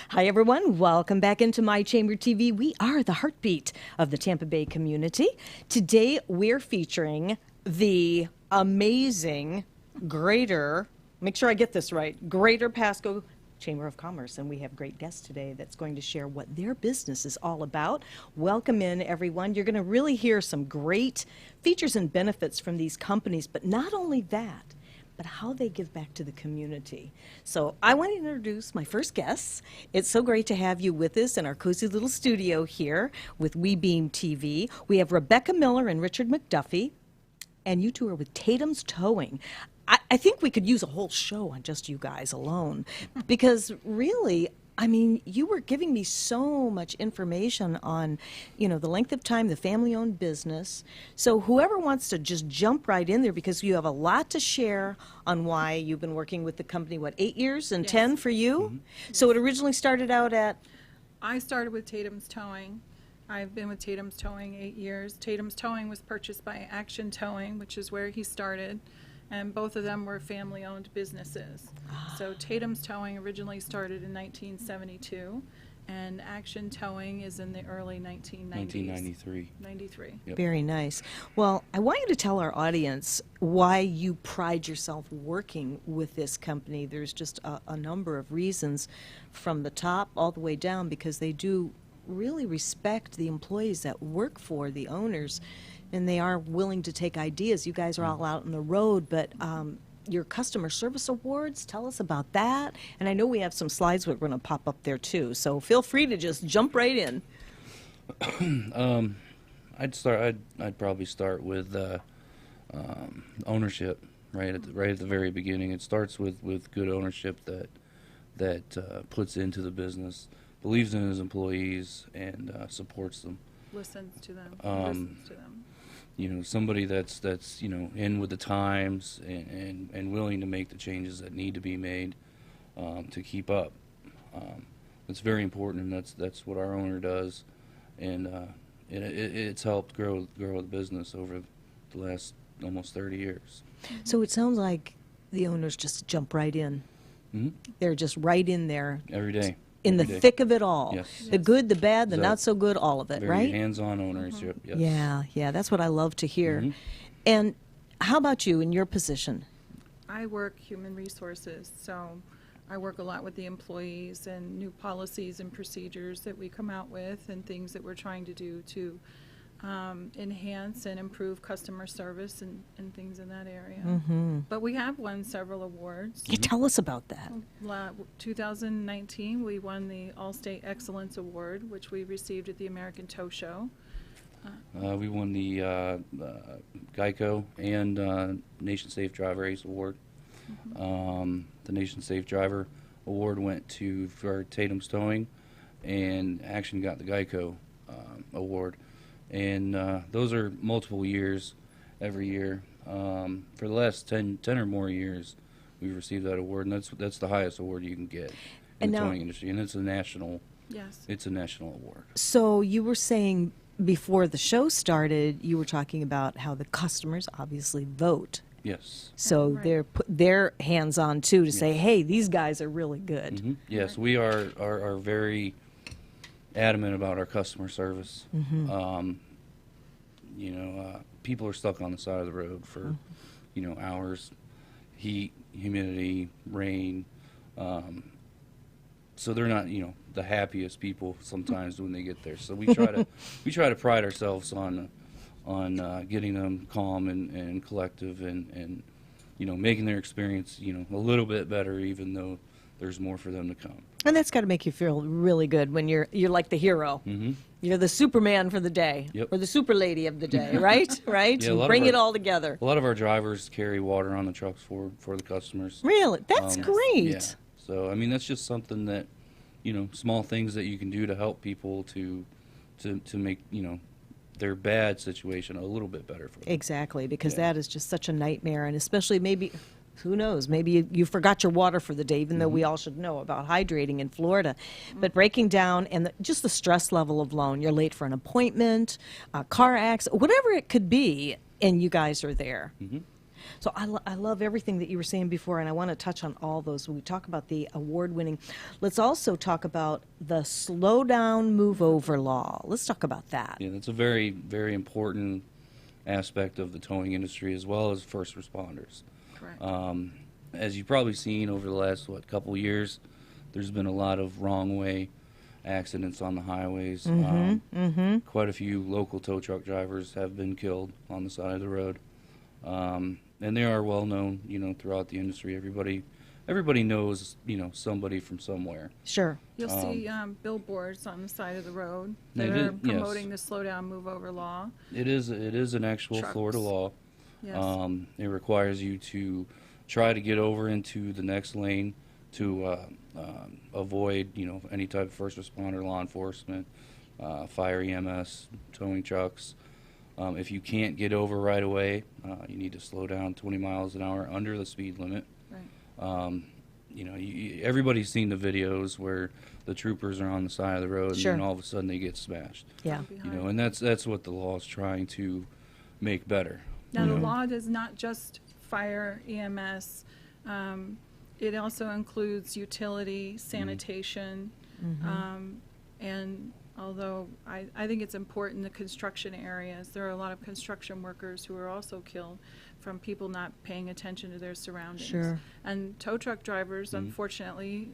Hi, everyone. Welcome back into My Chamber TV. We are the heartbeat of the Tampa Bay community. Today, we're featuring the amazing Greater, make sure I get this right, Greater Pasco Chamber of Commerce. And we have great guests today that's going to share what their business is all about. Welcome in, everyone. You're going to really hear some great features and benefits from these companies, but not only that, but how they give back to the community. So I want to introduce my first guests. It's so great to have you with us in our cozy little studio here with WeBeam TV. We have Rebecca Miller and Richard McDuffie, and you two are with Tatums Towing. I think we could use a whole show on just you guys alone, because really, I mean, you were giving me so much information on, you know, the length of time, the family-owned business. So whoever wants to just jump right in there, because you have a lot to share on why you've been working with the company, what, 8 years and 10 for you? Mm-hmm. So it originally started out at? I started with Tatums Towing. I've been with Tatums Towing 8 years. Tatums Towing was purchased by Action Towing, which is where he started. And both of them were family-owned businesses. So Tatums Towing originally started in 1972, and Action Towing is in the early 1990s. 1993. 93. Yep. Very nice. Well, I want you to tell our audience why you pride yourself working with this company. There's just a number of reasons from the top all the way down, because they do really respect the employees that work for the owners, and they are willing to take ideas. You guys are all out on the road, but your customer service awards, tell us about that. And I know we have some slides we're going to pop up there too, so feel free to just jump right in. I'd probably start with ownership, right at the very beginning. It starts with good ownership that puts into the business, believes in his employees, and supports them. Listens to them. You know, somebody that's you know, in with the times and willing to make the changes that need to be made to keep up. It's very important, and that's what our owner does, and it's helped grow the business over the last almost 30 years. So it sounds like the owners just jump right in. Mm-hmm. They're just right in there. Every day. In the thick of it all. Yes. The good, the bad, the not so good, all of it, very right? hands-on ownership, yes. Yeah, that's what I love to hear. Mm-hmm. And how about you in your position? I work human resources, so I work a lot with the employees and new policies and procedures that we come out with and things that we're trying to do to enhance and improve customer service and things in that area. Mm-hmm. But we have won several awards. You tell us about that. 2019, we won the All-State Excellence Award, which we received at the American Tow Show. We won the Geico and Nation Safe Driver Ace Award. Mm-hmm. The Nation Safe Driver Award went for Tatums Towing, and Action got the Geico Award. And those are multiple years every year. For the last 10 or more years, we've received that award, and that's the highest award you can get in the towing industry, and it's a national. Yes. It's a national award. So you were saying before the show started, you were talking about how the customers obviously vote. Yes. So right. they're put their hands on too to say, hey, these guys are really good. Mm-hmm. Yes, we are very adamant about our customer service. Mm-hmm. You know, people are stuck on the side of the road for, you know, hours, heat, humidity, rain. So they're not, you know, the happiest people sometimes when they get there. So we try to pride ourselves on getting them calm and collective and you know, making their experience, you know, a little bit better, even though there's more for them to come. And that's got to make you feel really good when you're like the hero. Mm-hmm. You're the Superman for the day, yep. or the super lady of the day, right? Right? Yeah, and bring it all together. A lot of our drivers carry water on the trucks for the customers. Really? That's great. Yeah. So, I mean, that's just something that, you know, small things that you can do to help people to make, you know, their bad situation a little bit better for them. Exactly, because that is just such a nightmare, and especially maybe, who knows, maybe you forgot your water for the day, even though we all should know about hydrating in Florida. But breaking down and just the stress level of loan, you're late for an appointment, a car accident, whatever it could be, and you guys are there. So I love everything that you were saying before, and I want to touch on all those when we talk about the award-winning. Let's also talk about the slow down, move over law. Let's talk about that. Yeah, that's a very, very important aspect of the towing industry, as well as first responders. Correct. As you've probably seen over the last, couple years, there's been a lot of wrong way accidents on the highways. Quite a few local tow truck drivers have been killed on the side of the road. And they are well known, throughout the industry. Everybody knows, somebody from somewhere. Sure. You'll see billboards on the side of the road They that did, are promoting the slow down, move over law. It is an actual Trucks. Florida law. Yes. It requires you to try to get over into the next lane to avoid, any type of first responder, law enforcement, fire, EMS, towing trucks. If you can't get over right away, you need to slow down 20 miles an hour under the speed limit. Right. Everybody's seen the videos where the troopers are on the side of the road Sure. and then all of a sudden they get smashed. Yeah. And that's what the law is trying to make better. Now, the law does not just fire, EMS. It also includes utility, sanitation, and although I think it's important, the construction areas, there are a lot of construction workers who are also killed from people not paying attention to their surroundings. Sure. And tow truck drivers, unfortunately,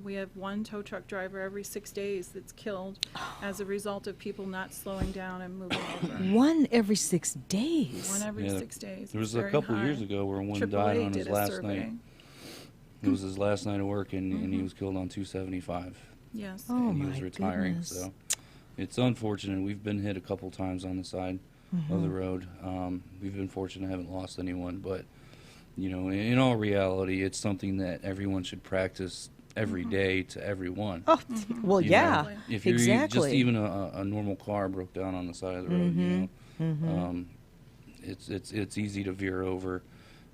we have one tow truck driver every 6 days that's killed as a result of people not slowing down and moving over. One every 6 days. One every Yeah, 6 days. There was It's a very couple high. years ago where one AAA died on did his a last survey. night. It was his last night of work, and he was killed on 275. Yes. Oh, and he my was retiring. goodness. So it's unfortunate. We've been hit a couple times on the side of the road. We've been fortunate, haven't lost anyone, but in all reality, it's something that everyone should practice every day to everyone. Oh, well, You yeah, know, if you're exactly. just even a normal car broke down on the side of the road, it's easy to veer over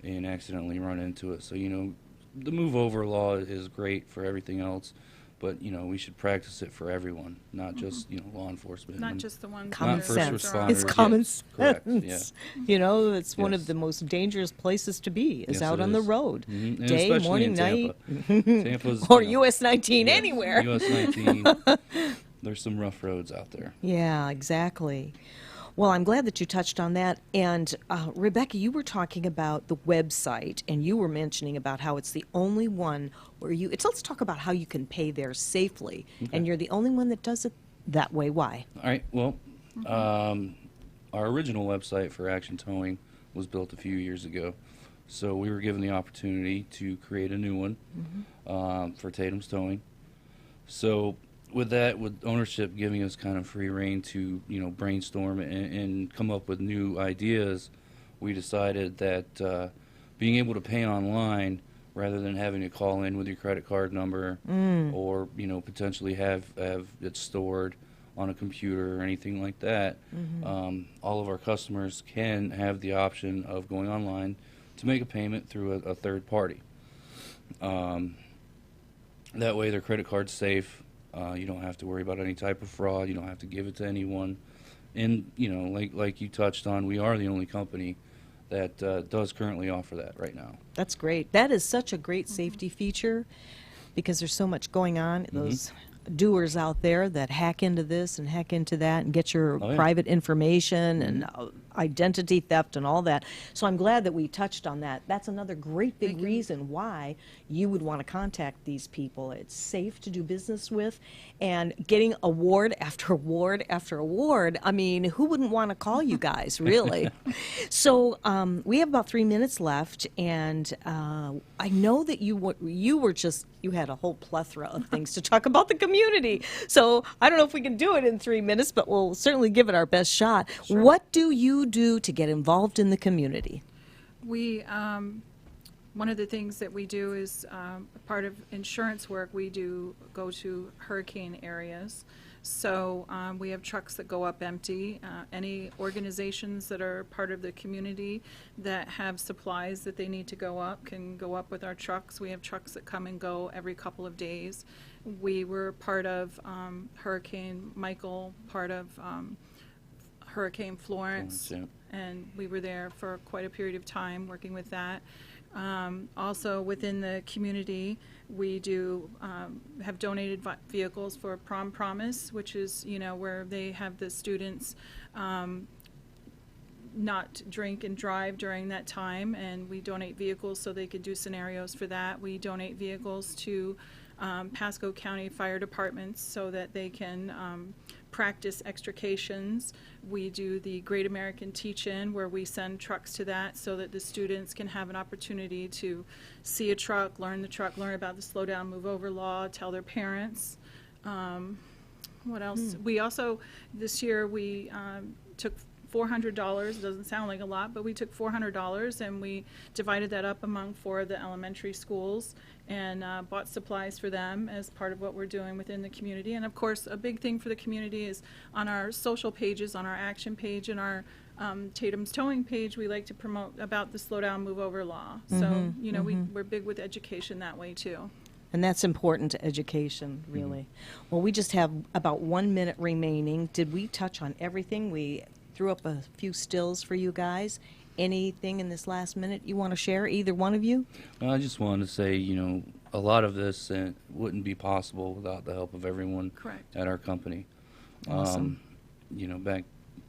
and accidentally run into it. So the move over law is great for everything else, but we should practice it for everyone, not just law enforcement. Not and just the ones Common that are sense. around. It's responders, common yes, correct, sense. yeah. It's one of Yes. the most dangerous places to be is Yes, out it on the is. road. Mhm, and Day, especially morning, in night. Tampa. Tampa's, Or US 19, yes, anywhere. US 19. There's some rough roads out there. Yeah, exactly. Well, I'm glad that you touched on that. And Rebecca, you were talking about the website, and you were mentioning about how it's the only one where let's talk about how you can pay there safely. And you're the only one that does it that way. Why? All right. Well, our original website for Action Towing was built a few years ago, so we were given the opportunity to create a new one for Tatums Towing. So with that, with ownership giving us kind of free reign to brainstorm and come up with new ideas, we decided that being able to pay online rather than having to call in with your credit card number or potentially have it stored on a computer or anything like that, all of our customers can have the option of going online to make a payment through a third party. That way their credit card's safe. You don't have to worry about any type of fraud. You don't have to give it to anyone. And, like you touched on, we are the only company that does currently offer that right now. That's great. That is such a great safety feature because there's so much going on. Those doers out there that hack into this and hack into that and get your Oh, yeah. private information and identity theft and all that. So I'm glad that we touched on that. That's another great big reason why you would want to contact these people. It's safe to do business with, and getting award after award after award. I mean, who wouldn't want to call you guys, really? So we have about 3 minutes left, and I know that you had a whole plethora of things to talk about the community. So I don't know if we can do it in 3 minutes, but we'll certainly give it our best shot. Sure. What do you do to get involved in the community? We, one of the things that we do is part of insurance work, we do go to hurricane areas. So we have trucks that go up empty. Any organizations that are part of the community that have supplies that they need to go up can go up with our trucks. We have trucks that come and go every couple of days. We were part of Hurricane Michael, part of Hurricane Florence, Florence, and we were there for quite a period of time working with that. Also within the community, we do have donated vehicles for Prom Promise, which is, where they have the students not drink and drive during that time, and we donate vehicles so they could do scenarios for that. We donate vehicles to Pasco County Fire Departments so that they can practice extrications. We do the Great American Teach-In, where we send trucks to that so that the students can have an opportunity to see a truck, learn about the slow down, move over law, tell their parents. What else? We also, this year, we took $400. It doesn't sound like a lot, but we took $400 and we divided that up among 4 of the elementary schools and bought supplies for them as part of what we're doing within the community. And of course, a big thing for the community is on our social pages, on our action page, and our Tatum's Towing page, we like to promote about the slow down, move over law. So, we're big with education that way too. And that's important to education, really. Well, we just have about 1 minute remaining. Did we touch on everything? We threw up a few stills for you guys. Anything in this last minute you want to share, either one of you? I just wanted to say, a lot of this wouldn't be possible without the help of everyone Correct. at our company. Awesome. Back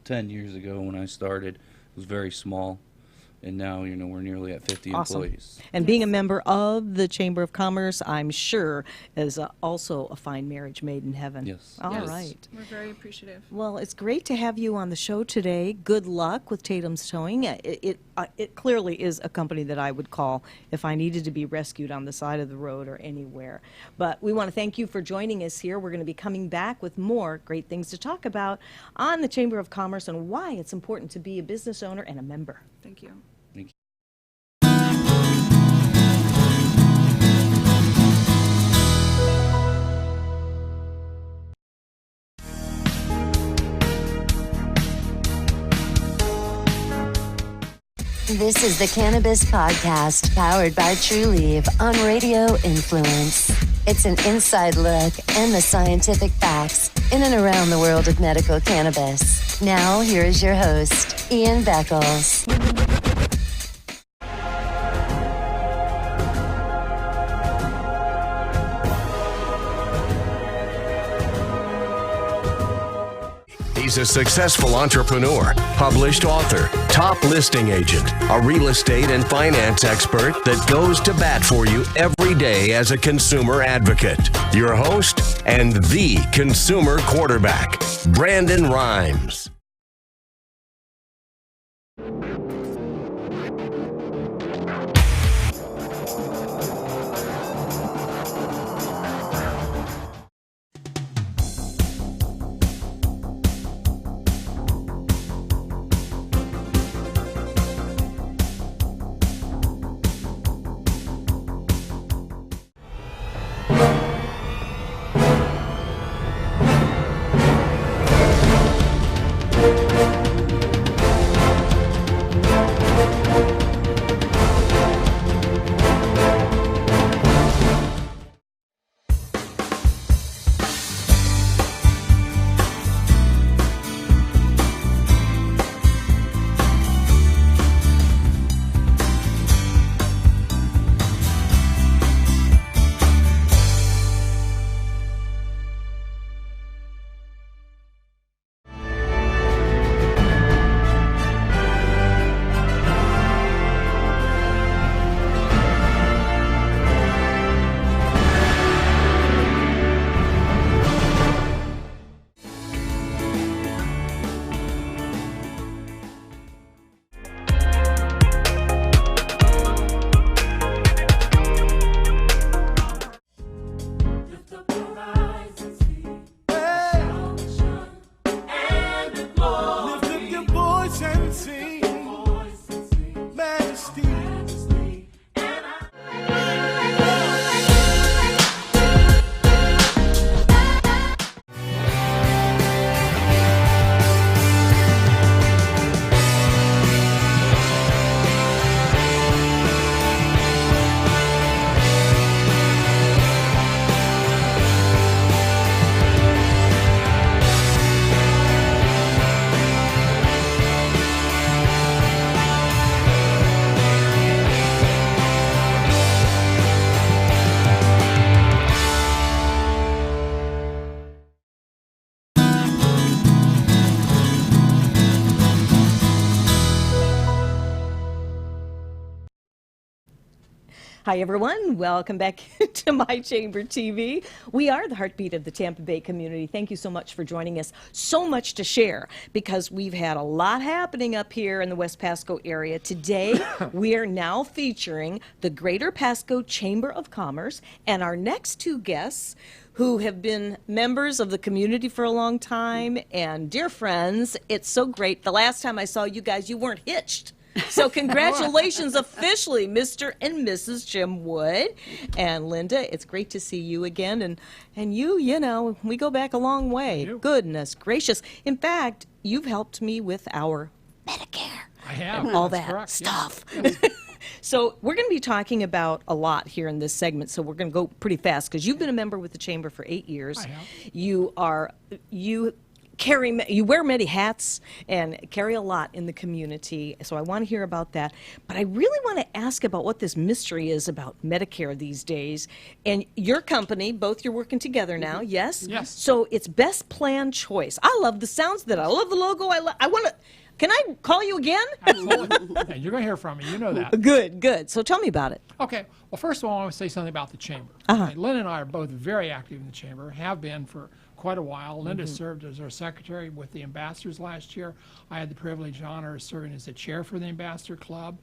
10 years ago when I started, it was very small. And now, we're nearly at 50 Awesome. employees. And being a member of the Chamber of Commerce, I'm sure, is also a fine marriage made in heaven. Yes. All Yes. right. We're very appreciative. Well, it's great to have you on the show today. Good luck with Tatum's Towing. It clearly is a company that I would call if I needed to be rescued on the side of the road or anywhere. But we want to thank you for joining us here. We're going to be coming back with more great things to talk about on the Chamber of Commerce and why it's important to be a business owner and a member. Thank you. Thank you. This is the Cannabis Podcast, powered by Trulieve on Radio Influence. It's an inside look and the scientific facts in and around the world of medical cannabis. Now, here is your host, Ian Beckles. He's a successful entrepreneur, published author, top listing agent, a real estate and finance expert that goes to bat for you every day as a consumer advocate. Your host and the consumer quarterback, Brandon Rhymes. Hi, everyone. Welcome back to My Chamber TV. We are the heartbeat of the Tampa Bay community. Thank you so much for joining us. So much to share because we've had a lot happening up here in the West Pasco area. Today, we are now featuring the Greater Pasco Chamber of Commerce and our next two guests who have been members of the community for a long time and dear friends. It's so great. The last time I saw you guys, you weren't hitched. So congratulations officially, Mr. and Mrs. Jim Wood. And Linda, it's great to see you again. And you know, we go back a long way. Goodness gracious. In fact, you've helped me with our Medicare. I have. And all That's that correct, stuff. yes. So we're going to be talking about a lot here in this segment, so we're going to go pretty fast because you've been a member with the Chamber for 8 years. I have. You wear many hats and carry a lot in the community, so I want to hear about that. But I really want to ask about what this mystery is about Medicare these days. And your company, both you're working together now, yes? Yes. So it's Best Plan Choice. I love the sounds of that. I love the logo. I want to. Can I call you again? Absolutely. Yeah, you're going to hear from me. You know that. Good. So tell me about it. Okay. Well, first of all, I want to say something about the Chamber. Okay, Lynn and I are both very active in the Chamber, have been for quite a while. Linda served as our secretary with the ambassadors last year. I had the privilege and honor of serving as the chair for the Ambassador Club.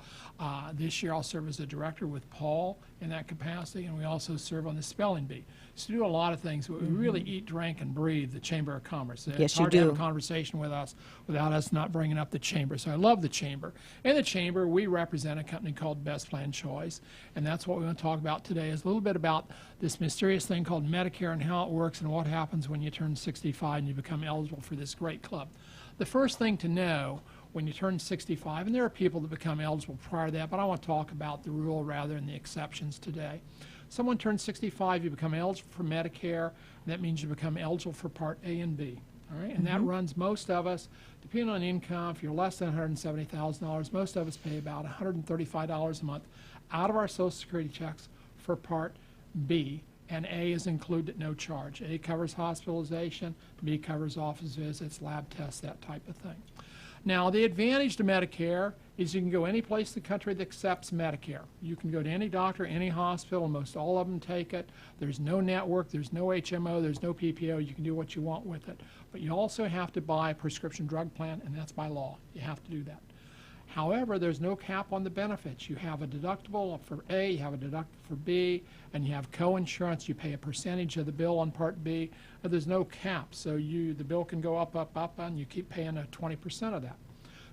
This year I'll serve as a director with Paul in that capacity, and we also serve on the spelling bee. So we do a lot of things. We really eat, drink, and breathe the Chamber of Commerce. Yes, it's you hard to have do. a conversation with us without us not bringing up the Chamber. So I love the Chamber. In the Chamber, we represent a company called BestPlanChoice, and that's what we want to talk about today is a little bit about this mysterious thing called Medicare and how it works and what happens when you turn 65 and you become eligible for this great club. The first thing to know when you turn 65, and there are people that become eligible prior to that, but I want to talk about the rule rather than the exceptions today. Someone turns 65, you become eligible for Medicare, and that means you become eligible for Part A and B. All right, and that runs most of us, depending on income, if you're less than $170,000, most of us pay about $135 a month out of our Social Security checks for Part B, and A is included at no charge. A covers hospitalization, B covers office visits, lab tests, that type of thing. Now, the advantage to Medicare is you can go any place in the country that accepts Medicare. You can go to any doctor, any hospital, most all of them take it. There's no network, there's no HMO, there's no PPO. You can do what you want with it. But you also have to buy a prescription drug plan, and that's by law. You have to do that. However, there's no cap on the benefits. You have a deductible for A, you have a deductible for B, and you have co-insurance. You pay a percentage of the bill on Part B, and there's no cap. So the bill can go up, and you keep paying 20% of that.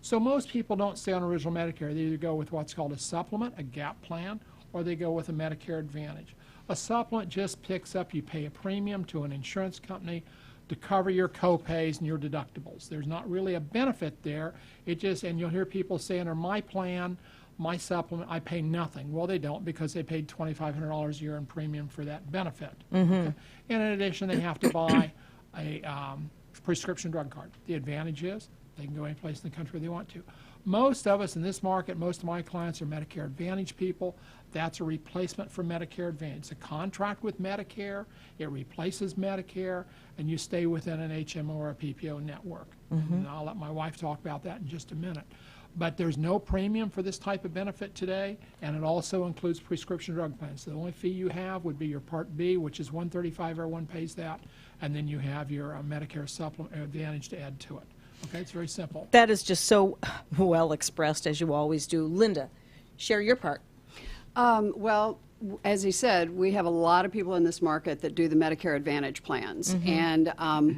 So most people don't stay on original Medicare. They either go with what's called a supplement, a gap plan, or they go with a Medicare Advantage. A supplement just picks up, you pay a premium to an insurance company to cover your co-pays and your deductibles. There's not really a benefit there. It just, and you'll hear people say under my plan, my supplement, I pay nothing. Well, they don't because they paid $2,500 a year in premium for that benefit. Okay? And in addition, they have to buy a prescription drug card. The advantage is they can go any place in the country they want to. Most of us in this market, most of my clients are Medicare Advantage people. That's a replacement for Medicare Advantage. It's a contract with Medicare. It replaces Medicare, and you stay within an HMO or a PPO network. And I'll let my wife talk about that in just a minute. But there's no premium for this type of benefit today, and it also includes prescription drug plans. So the only fee you have would be your Part B, which is $135. Everyone pays that, and then you have your Medicare Supplement Advantage to add to it. Okay, it's very simple. That is just so well expressed, as you always do. Linda, share your part. Well, as he said, we have a lot of people in this market that do the Medicare Advantage plans. And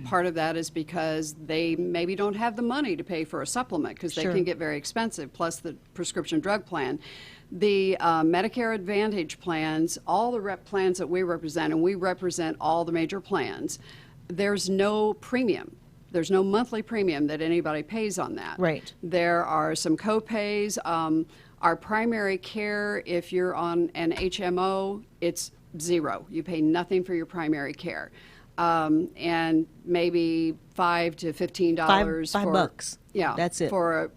part of that is because they maybe don't have the money to pay for a supplement because they can get very expensive, plus the prescription drug plan. The Medicare Advantage plans, all the plans that we represent, and we represent all the major plans, there's no premium. There's no monthly premium that anybody pays on that. Right. There are some co-pays. Our primary care, if you're on an HMO, it's zero. You pay nothing for your primary care. And maybe $5 to $15 $5 bucks. Yeah, That's it. for a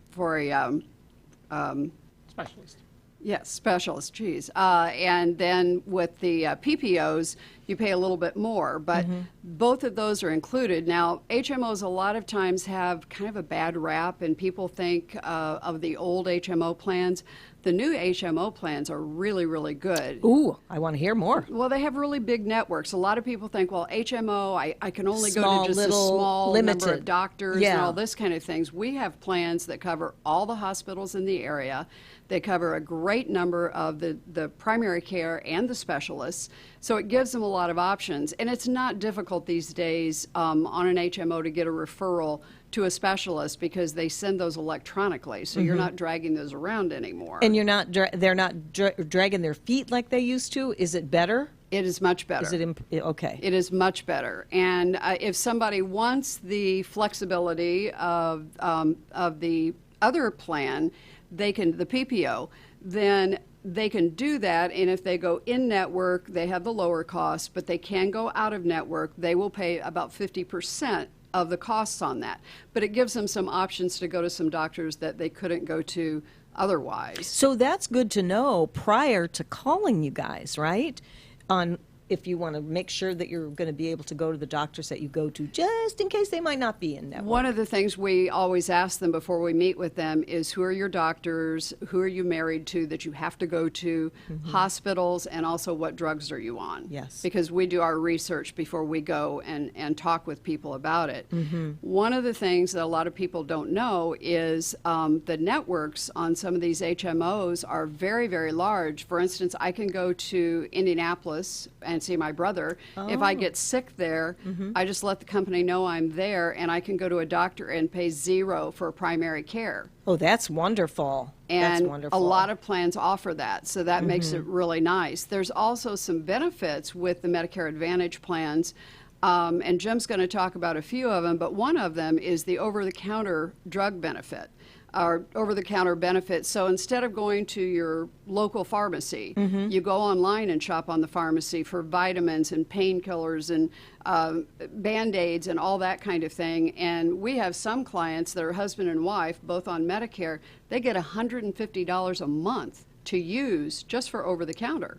Specialist. Yes, specialist, geez. And then with the PPOs, you pay a little bit more, but both of those are included. Now, HMOs a lot of times have kind of a bad rap, and people think of the old HMO plans. The new HMO plans are really, really good. Ooh, I want to hear more. Well, they have really big networks. A lot of people think, well, HMO, I can only go Small, to just a little, small number limited. of doctors and Yeah. all this kind of things. We have plans that cover all the hospitals in the area. They cover a great number of the primary care and the specialists. So it gives them a lot of options. And it's not difficult these days on an HMO to get a referral to a specialist because they send those electronically. So you're not dragging those around anymore. And you're not they're not dragging their feet like they used to. Is it better? It is much better. Is it okay? It is much better. And if somebody wants the flexibility of the other plan, they can, the PPO, then they can do that. And if they go in network, they have the lower cost, but they can go out of network. They will pay about 50% of the costs on that. But it gives them some options to go to some doctors that they couldn't go to otherwise. So that's good to know prior to calling you guys, right? On if you want to make sure that you're going to be able to go to the doctors that you go to, just in case they might not be in network. One of the things we always ask them before we meet with them is who are your doctors, who are you married to that you have to go to, hospitals, and also what drugs are you on? Yes. Because we do our research before we go and talk with people about it. One of the things that a lot of people don't know is the networks on some of these HMOs are very, very large. For instance, I can go to Indianapolis and see my brother. If I get sick there, I just let the company know I'm there, and I can go to a doctor and pay $0 for primary care. Oh, that's wonderful. And that's wonderful. a lot of plans offer that, so that makes it really nice. There's also some benefits with the Medicare Advantage plans, and Jim's going to talk about a few of them, but one of them is the over-the-counter drug benefit. Or over-the-counter benefits. So instead of going to your local pharmacy, you go online and shop on the pharmacy for vitamins and painkillers and Band-Aids and all that kind of thing. And we have some clients that are husband and wife, both on Medicare. They get $150 a month to use just for over-the-counter.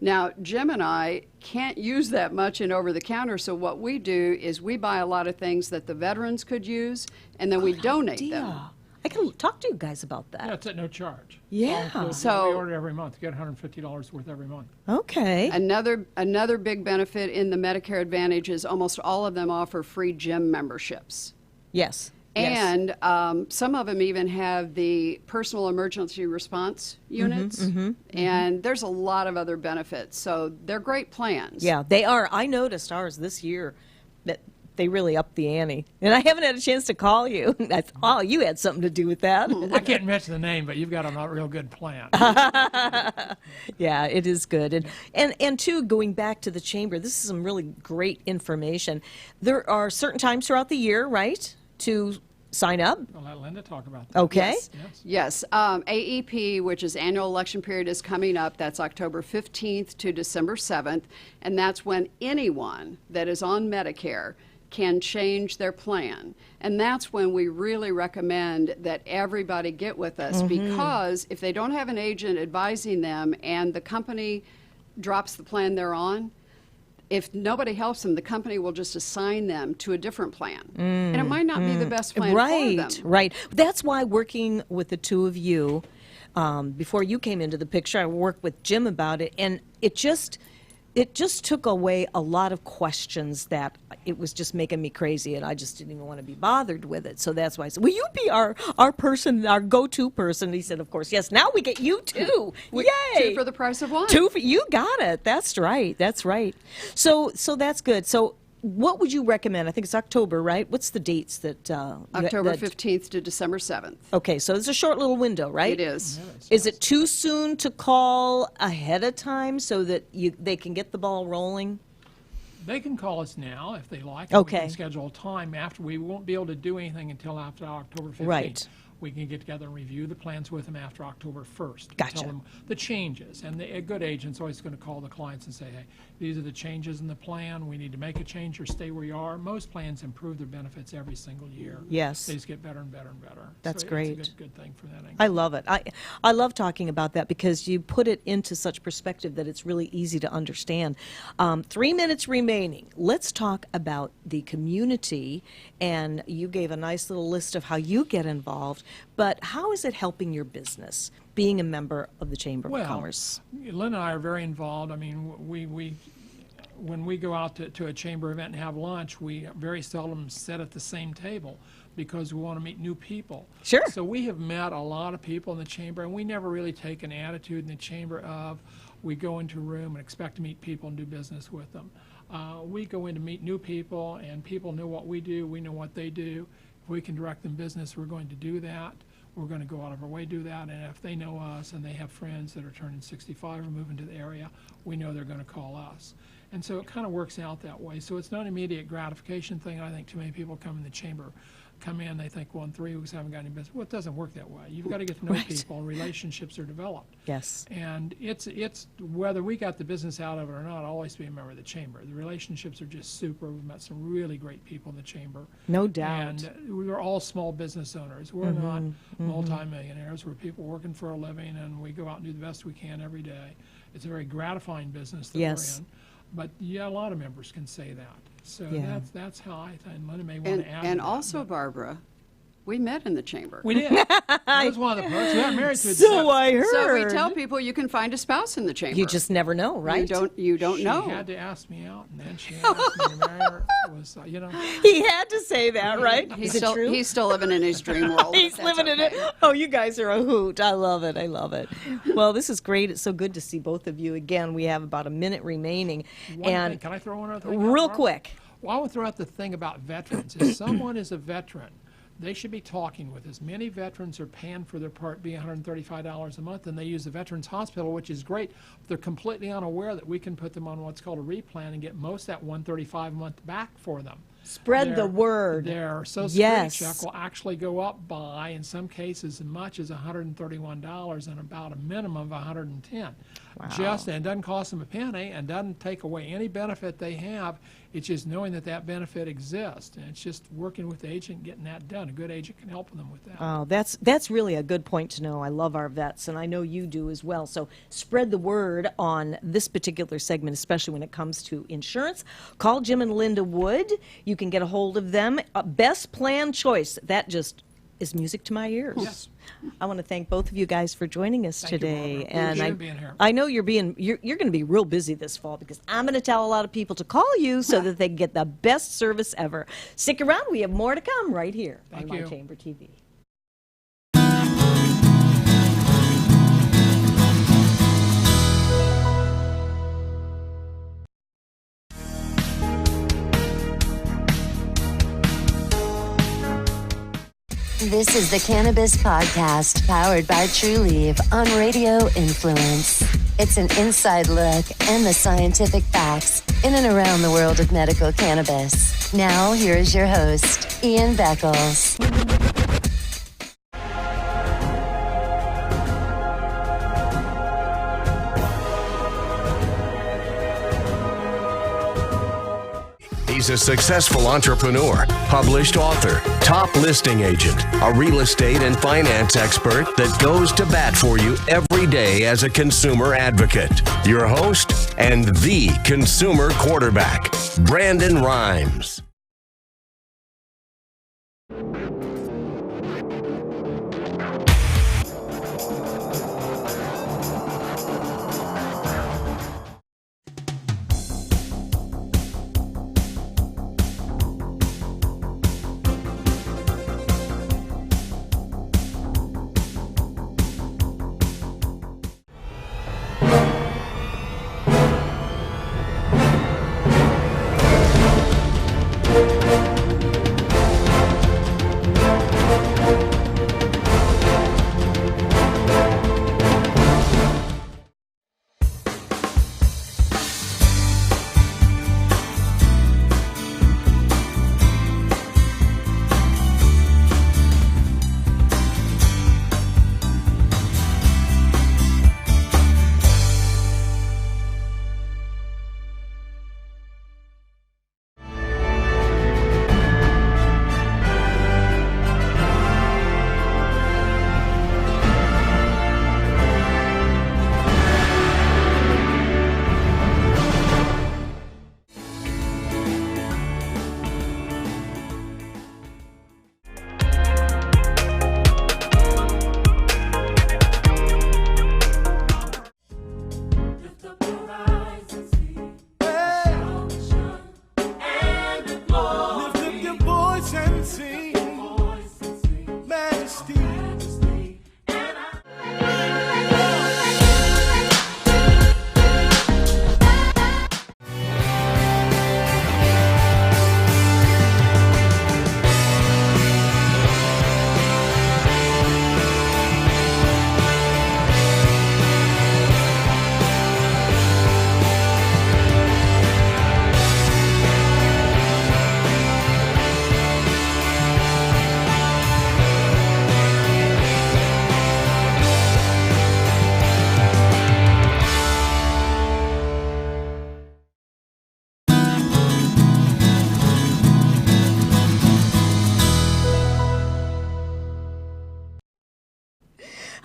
Now, Jim and I can't use that much in over-the-counter, so what we do is we buy a lot of things that the veterans could use, and then we donate them. I can talk to you guys about that. Yeah, it's at no charge. Yeah. So- we order every month. You get $150 worth every month. Okay. Another big benefit in the Medicare Advantage is almost all of them offer free gym memberships. Yes. And some of them even have the personal emergency response units. And there's a lot of other benefits. So they're great plans. Yeah, they are. I noticed ours this year that they really upped the ante. And I haven't had a chance to call you. You had something to do with that. I can't mention the name, but you've got a not real good plan. Yeah, it is good. And too, going back to the chamber, this is some really great information. There are certain times throughout the year, right, to sign up? I'll let Linda talk about that. Okay. Yes. AEP, which is annual election period, is coming up. That's October 15th to December 7th. And that's when anyone that is on Medicare can change their plan. And that's when we really recommend that everybody get with us, because if they don't have an agent advising them and the company drops the plan they're on, if nobody helps them, the company will just assign them to a different plan. And it might not be the best plan for them. Right. That's why working with the two of you, before you came into the picture, I worked with Jim about it, and it just took away a lot of questions that it was just making me crazy, and I just didn't even want to be bothered with it. So that's why I said, will you be our person, our go-to person? And he said, of course, yes. Now we get you too. Yay! 2 for the price of 1. You got it. That's right. That's right. So that's good. So what would you recommend? I think it's October, right? What's the dates that? October 15th to December 7th. Okay, so it's a short little window, right? It is. Is it too soon to call ahead of time so that they can get the ball rolling? They can call us now if they like. Okay. We can schedule a time after. We won't be able to do anything until after October 15th. Right. We can get together and review the plans with them after October 1st. Gotcha. Tell them the changes. And a good agent's always going to call the clients and say, hey, these are the changes in the plan. We need to make a change or stay where you are. Most plans improve their benefits every single year. Yes. They just get better and better and better. That's so great. It's a good thing for that. I love it. I love talking about that because you put it into such perspective that it's really easy to understand. 3 minutes remaining. Let's talk about the community. And you gave a nice little list of how you get involved. But how is it helping your business, being a member of the Chamber of Commerce? Lynn and I are very involved. I mean, when we go out to a chamber event and have lunch, we very seldom sit at the same table because we want to meet new people. Sure. So we have met a lot of people in the chamber, and we never really take an attitude in the chamber of we go into a room and expect to meet people and do business with them. We go in to meet new people, and people know what we do, we know what they do. If we can direct them business, we're going to do that. We're going to go out of our way to do that, and if they know us and they have friends that are turning 65 or moving to the area, we know they're going to call us. And so it kind of works out that way. So it's not an immediate gratification thing. I think too many people come in the chamber, come in, they think, well, in 3 weeks I haven't got any business. Well, it doesn't work that way. You've got to get to know Right. people, and relationships are developed. Yes. And it's whether we got the business out of it or not, I'll always be a member of the chamber. The relationships are just super. We've met some really great people in the chamber. No doubt. And we're all small business owners. We're not multimillionaires. We're people working for a living, and we go out and do the best we can every day. It's a very gratifying business that Yes. we're in. But yeah, a lot of members can say that. So Yeah. that's how I think Linda may want to add. And to that, also, but Barbara, we met in the chamber. we did. That was one of the perks. We got married to So I heard. So we tell people you can find a spouse in the chamber. You just never know, right? You don't know. She had to ask me out, and then she asked me to marry her. It was, He had to say that, right? He's Is it still, true? he's still living in his dream world. He's but that's living in okay. it. Oh, you guys are a hoot. I love it. I love it. Well, this is great. It's so good to see both of you again. We have about a minute remaining. One and thing, can I throw one other thing out, real Barbara? quick. Well, I want to throw out the thing about veterans. If someone is a veteran, they should be talking with us. Many veterans are paying for their Part B $135 a month, and they use the Veterans Hospital, which is great. They're completely unaware that we can put them on what's called a replan and get most of that $135 a month back for them. Spread the word. Their Social Security Yes. check will actually go up by, in some cases, as much as $131 and about a minimum of $110. And it doesn't cost them a penny and doesn't take away any benefit they have. It's just knowing that that benefit exists, and it's just working with the agent, getting that done. A good agent can help them with that. Oh, that's really a good point to know. I love our vets, and I know you do as well. So spread the word on this particular segment, especially when it comes to insurance. Call Jim and Linda Wood. You can get a hold of them. Best Plan Choice. That just is music to my ears. Yes. I want to thank both of you guys for joining us Thank you, today. Barbara. And Appreciate being here. I know you're going to be real busy this fall because I'm going to tell a lot of people to call you so that they can get the best service ever. Stick around. We have more to come right here on Thank My you. Chamber TV. This is the Cannabis Podcast, powered by Trulieve on Radio Influence. It's an inside look and the scientific facts in and around the world of medical cannabis. Now, here is your host, Ian Beckles. He's a successful entrepreneur, published author, top listing agent, a real estate and finance expert that goes to bat for you every day as a consumer advocate. Your host and the consumer quarterback, Brandon Rhymes.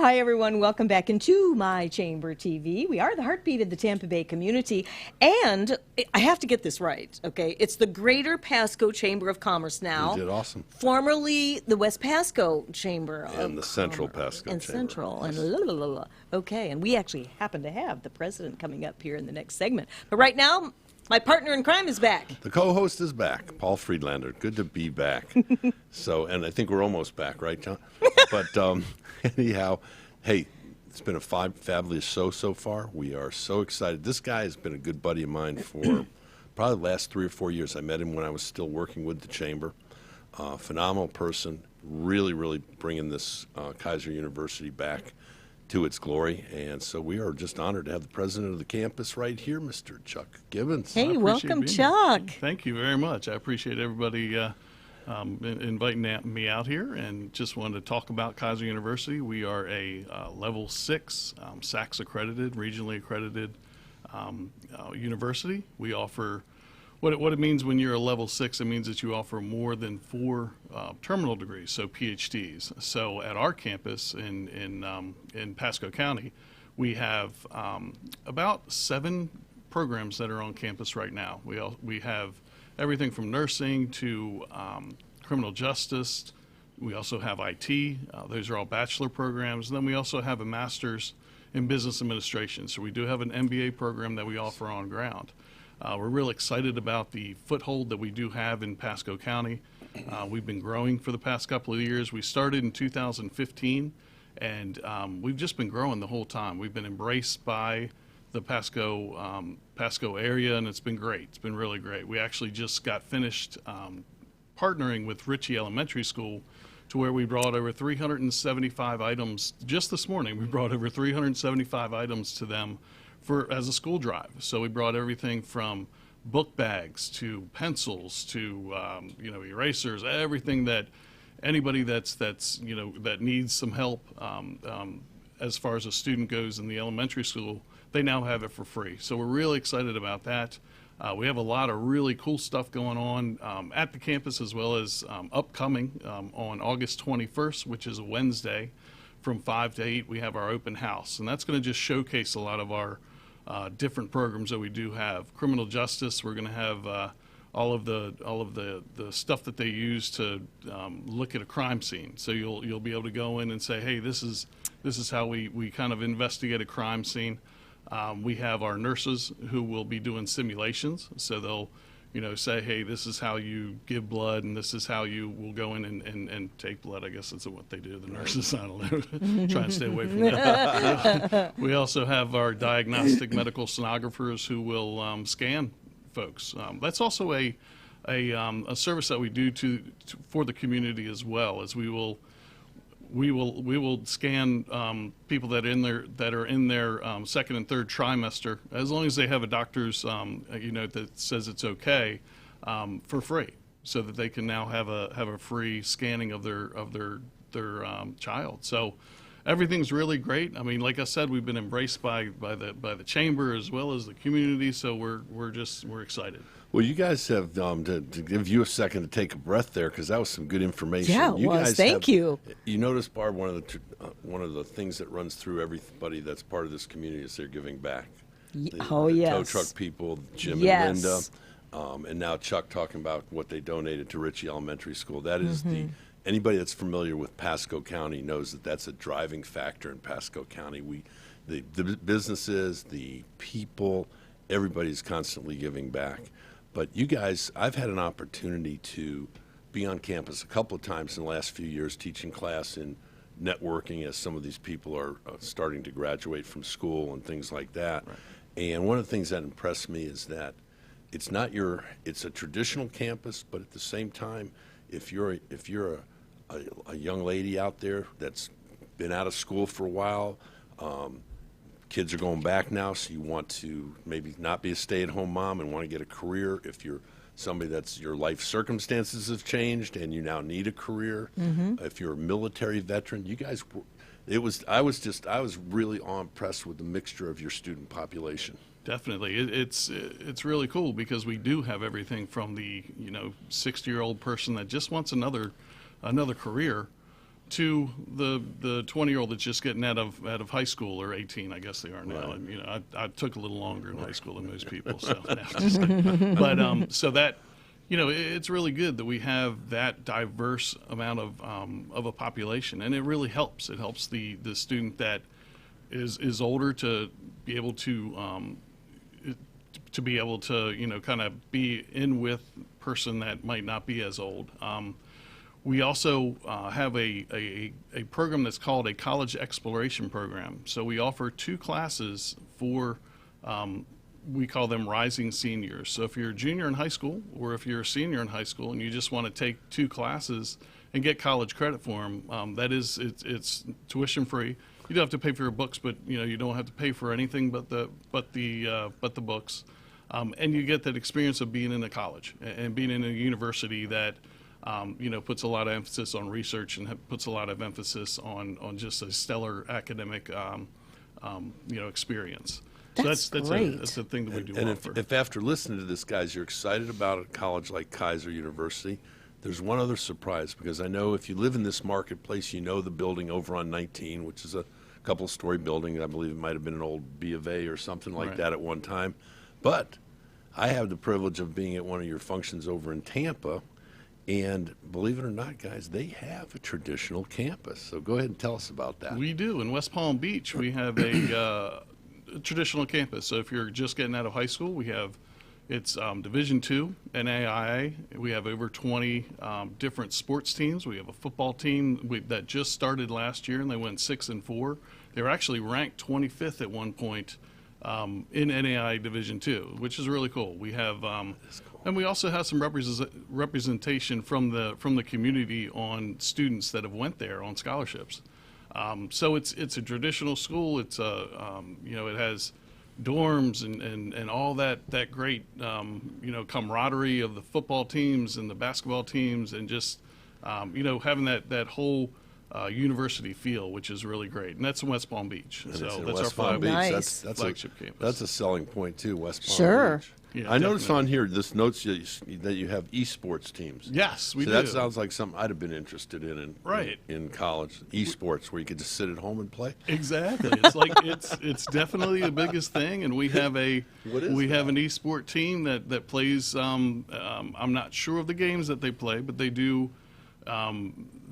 Hi, everyone. Welcome back into My Chamber TV. We are the heartbeat of the Tampa Bay community. And I have to get this right, okay? It's the Greater Pasco Chamber of Commerce now. You did awesome. Formerly the West Pasco Chamber of And the Central Commerce. Pasco And Chamber. Central. And la, la, la, la. Okay, and we actually happen to have the president coming up here in the next segment. But right now, my partner in crime is back. The co-host is back, Paul Friedlander. Good to be back. So, and I think we're almost back, right, John? But anyhow, hey, it's been a fabulous show so far. We are so excited. This guy has been a good buddy of mine for probably the last 3 or 4 years. I met him when I was still working with the chamber. Phenomenal person, really, really bringing this Keiser University back to its glory. And so we are just honored to have the president of the campus right here, Mr. Chuck Gibbons. Hey, appreciate welcome, being Chuck. here. Thank you very much. I appreciate everybody inviting me out here, and just wanted to talk about Keiser University. We are a level 6 SACS accredited, regionally accredited university. We offer what it means when you're a level 6. It means that you offer more than 4 terminal degrees, so PhDs. So at our campus in Pasco County, we have about 7 programs that are on campus right now. We have everything from nursing to criminal justice. We also have IT. Those are all bachelor programs. And then we also have a master's in business administration. So we do have an MBA program that we offer on ground. We're real excited about the foothold that we do have in Pasco County. We've been growing for the past couple of years. We started in 2015, and we've just been growing the whole time. We've been embraced by the Pasco area, and it's been great. It's been really great. We actually just got finished partnering with Richey Elementary School to where we brought over 375 items. Just this morning, we brought over 375 items to them as a school drive. So we brought everything from book bags to pencils to erasers, everything that anybody that needs some help as far as a student goes in the elementary school, they now have it for free. So we're really excited about that. We have a lot of really cool stuff going on at the campus, as well as upcoming on August 21st, which is a Wednesday, from 5 to 8, we have our open house. And that's going to just showcase a lot of our different programs that we do have. Criminal justice, we're going to have all of the stuff that they use to look at a crime scene. So you'll be able to go in and say, hey, this is how we kind of investigate a crime scene. We have our nurses who will be doing simulations. So they'll say, hey, this is how you give blood, and this is how you will go in and take blood. I guess that's what they do, the nurses. I don't know. Try and stay away from that. We also have our diagnostic medical sonographers who will scan folks. That's also a service that we do for the community as well, as we will scan people that are in their second and third trimester, as long as they have a doctor's that says it's okay, for free, so that they can now have a free scanning of their child. So everything's really great. I mean, like I said, we've been embraced by the chamber as well as the community. So we're excited. Well, you guys have, to give you a second to take a breath there, because that was some good information. Yeah, it you was. Guys Thank you. You notice, Barb, one of the things that runs through everybody that's part of this community is they're giving back. The yes. tow truck people, Jim Yes. and Linda, and now Chuck talking about what they donated to Richey Elementary School. That is anybody that's familiar with Pasco County knows that that's a driving factor in Pasco County. The businesses, the people, everybody's constantly giving back. But you guys, I've had an opportunity to be on campus a couple of times in the last few years teaching class in networking, as some of these people are starting to graduate from school and things like that. Right. And one of the things that impressed me is that it's a traditional campus, but at the same time, if you're a young lady out there that's been out of school for a while, kids are going back now, so you want to maybe not be a stay-at-home mom and want to get a career. If you're somebody that's your life circumstances have changed and you now need a career, if you're a military veteran, you guys, I was really impressed with the mixture of your student population. Definitely, it's really cool, because we do have everything from the 60-year-old person that just wants another career, to the 20-year-old that's just getting out of high school, or 18, I guess they are now. Right. And I took a little longer in high school than most people. So, but so that, it's really good that we have that diverse amount of a population, and it really helps. It helps the student that is older to be able to kind of be in with person that might not be as old. We also have a program that's called a college exploration program. So we offer 2 classes for, we call them rising seniors. So if you're a junior in high school, or if you're a senior in high school and you just want to take 2 classes and get college credit for them, it's tuition free. You don't have to pay for your books, but you don't have to pay for anything but the books, and you get that experience of being in a college and being in a university that puts a lot of emphasis on research and puts a lot of emphasis on just a stellar academic experience. That's great. That's the thing that we do And offer. if after listening to this, guys, you're excited about a college like Keiser University, there's one other surprise, because I know if you live in this marketplace, you know the building over on 19, which is a couple-story building. I believe it might have been an old B of A or something like Right. that at one time. But I have the privilege of being at one of your functions over in Tampa, and believe it or not, guys, they have a traditional campus. So go ahead and tell us about that. We do. In West Palm Beach, we have a traditional campus. So if you're just getting out of high school, it's Division II, NAIA. We have over 20 different sports teams. We have a football team that just started last year, and they went 6-4. They were actually ranked 25th at one point in NAIA Division II, which is really cool. We have, and we also have some representation from the community on students that have went there on scholarships. So it's a traditional school. It's it has dorms and all that great camaraderie of the football teams and the basketball teams, and just having that whole university feel, which is really great. And that's in West Palm Beach. And So it's in that's West our Palm Beach. Nice. That's flagship campus. That's a selling point too, West Palm Sure. Beach. Yeah, I noticed definitely. on here this notes that you have esports teams. Yes, we So do. that sounds like something I'd have been interested in Right. in college. Esports, where you could just sit at home and play. Exactly. It's like it's definitely the biggest thing, and we have an esport team that plays. I'm not sure of the games that they play, but they do.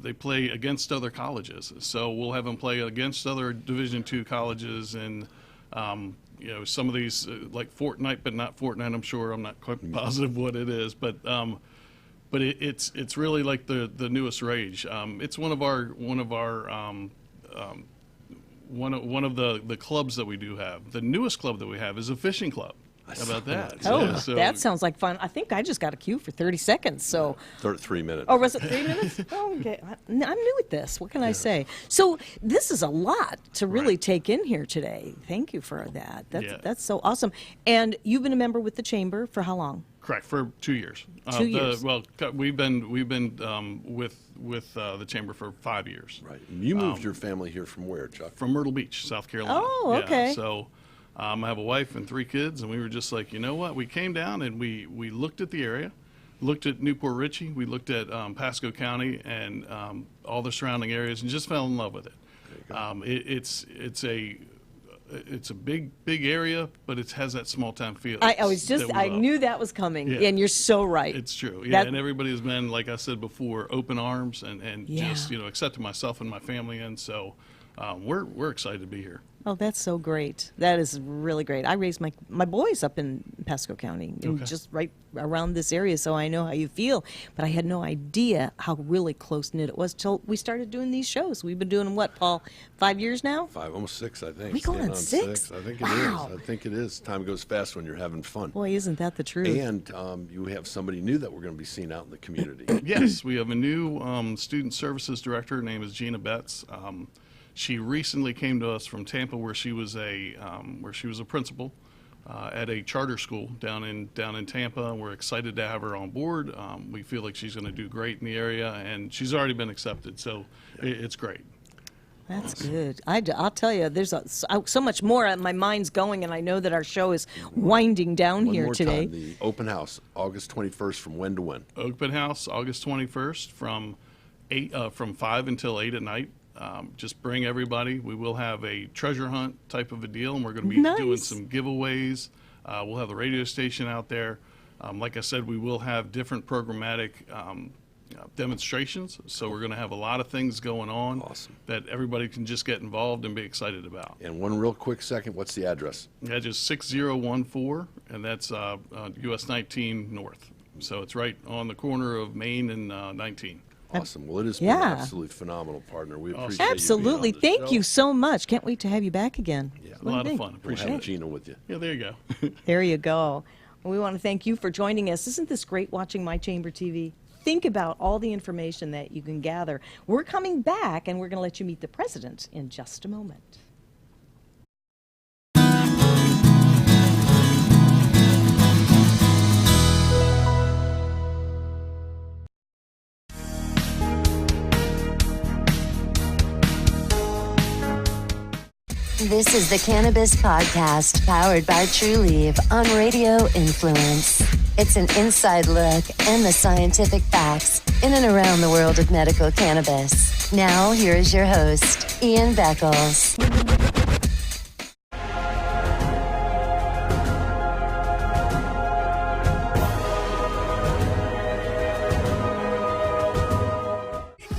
They play against other colleges, so we'll have them play against other Division II colleges, and some of these like Fortnite, but not Fortnite. I'm sure. I'm not quite positive what it is, but it's really like the newest rage. It's one of the clubs that we do have. The newest club that we have is a fishing club. How about that? Oh, Yeah, so- that sounds like fun. I think I just got a cue for 30 seconds. So, 3 minutes. or was it 3 minutes? Oh, okay. I'm new at this. What can I say? So this is a lot to really Right. take in here today. Thank you for that. Yeah. That's so awesome. And you've been a member with the chamber for how long? Correct, for 2 years. 2 years. We've been with the chamber for 5 years. Right. And you moved your family here from where, Chuck? From Myrtle Beach, South Carolina. Oh, okay. Yeah, so I have a wife and 3 kids, and we were just like, you know what? We came down and we looked at the area, looked at Newport Richey, we looked at Pasco County and all the surrounding areas, and just fell in love with it. It's a big area, but it has that small town feel. I knew that was coming, Yeah. and you're so right. It's true. Yeah, That- and everybody has been, like I said before, open arms and Yeah. just, accepted myself and my family in. So we're excited to be here. Oh, that's so great. That is really great. I raised my boys up in Pasco County, and Okay. just right around this area, so I know how you feel. But I had no idea how really close-knit it was till we started doing these shows. We've been doing them, what, Paul, 5 years now? 5, almost 6, I think. We going Getting on 6? I think it Wow. is. I think it is. Time goes fast when you're having fun. Boy, isn't that the truth? And you have somebody new that we're going to be seeing out in the community. Yes, we have a new student services director. Her name is Gina Betts. She recently came to us from Tampa, where she was a principal at a charter school down in Tampa. And we're excited to have her on board. We feel like she's going to do great in the area, and she's already been accepted. So it's great. That's good. I'll tell you, there's so much more. My mind's going, and I know that our show is winding down One here more today. time, the open house, August 21st, from when to when? Open house, August 21st from from 5 until 8 at night. Just bring everybody. We will have a treasure hunt type of a deal, and we're going to be doing some giveaways. We'll have the radio station out there. Like I said, we will have different programmatic demonstrations. So we're going to have a lot of things going on that everybody can just get involved and be excited about. And one real quick second, what's the address? Yeah, just 6014, and that's US 19 North. So it's right on the corner of Main and 19. Awesome. Well, it has been an absolutely phenomenal partner. We appreciate Absolutely. you being on the Thank show. you so much. Can't wait to have you back again. Yeah. A lot of fun. We'll Appreciate have it. Gina with you. Yeah, there you go. There you go. We want to thank you for joining us. Isn't this great watching My Chamber TV? Think about all the information that you can gather. We're coming back, and we're going to let you meet the president in just a moment. This is the Cannabis Podcast, powered by Trulieve on Radio Influence. It's an inside look and the scientific facts in and around the world of medical cannabis. Now, here is your host, Ian Beckles.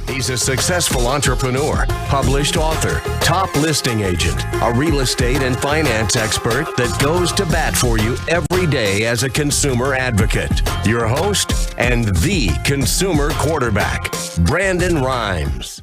He's a successful entrepreneur, published author, top listing agent, a real estate and finance expert that goes to bat for you every day as a consumer advocate. Your host and the consumer quarterback, Brandon Rhymes.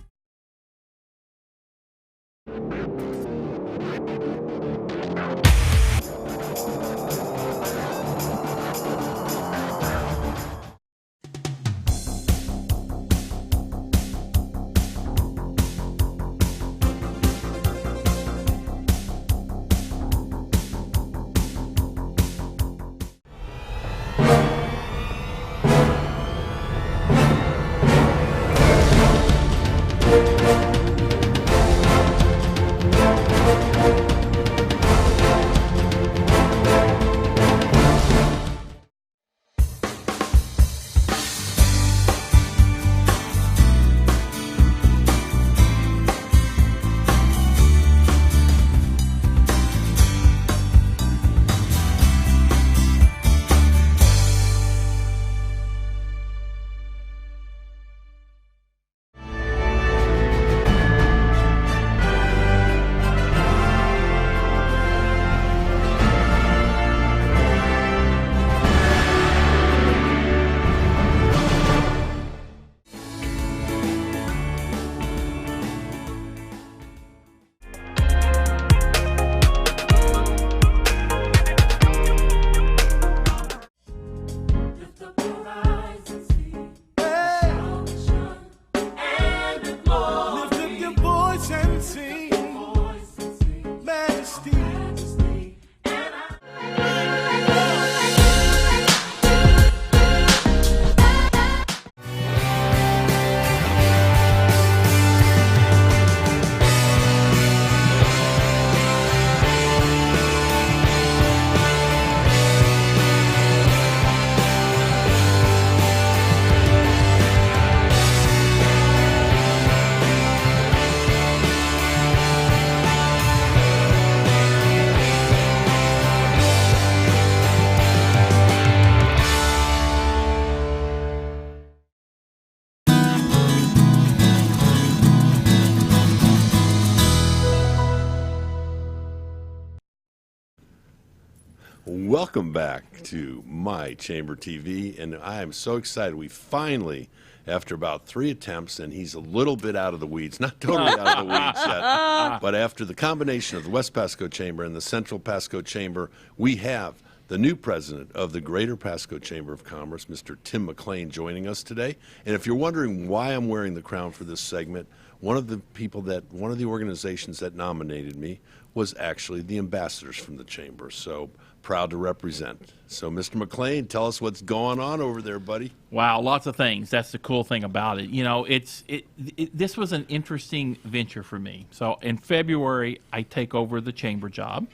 Welcome back to My Chamber TV, and I am so excited. We finally, after about 3 attempts, and he's a little bit out of the weeds, not totally out of the weeds yet, but after the combination of the West Pasco Chamber and the Central Pasco Chamber, we have the new president of the Greater Pasco Chamber of Commerce, Mr. Tim McClain, joining us today. And if you're wondering why I'm wearing the crown for this segment, one of the organizations that nominated me was actually the ambassadors from the chamber. So proud to represent. So, Mr. McClain, tell us what's going on over there, buddy. Wow, lots of things. That's the cool thing about it. You know, this was an interesting venture for me. So in February, I take over the chamber job.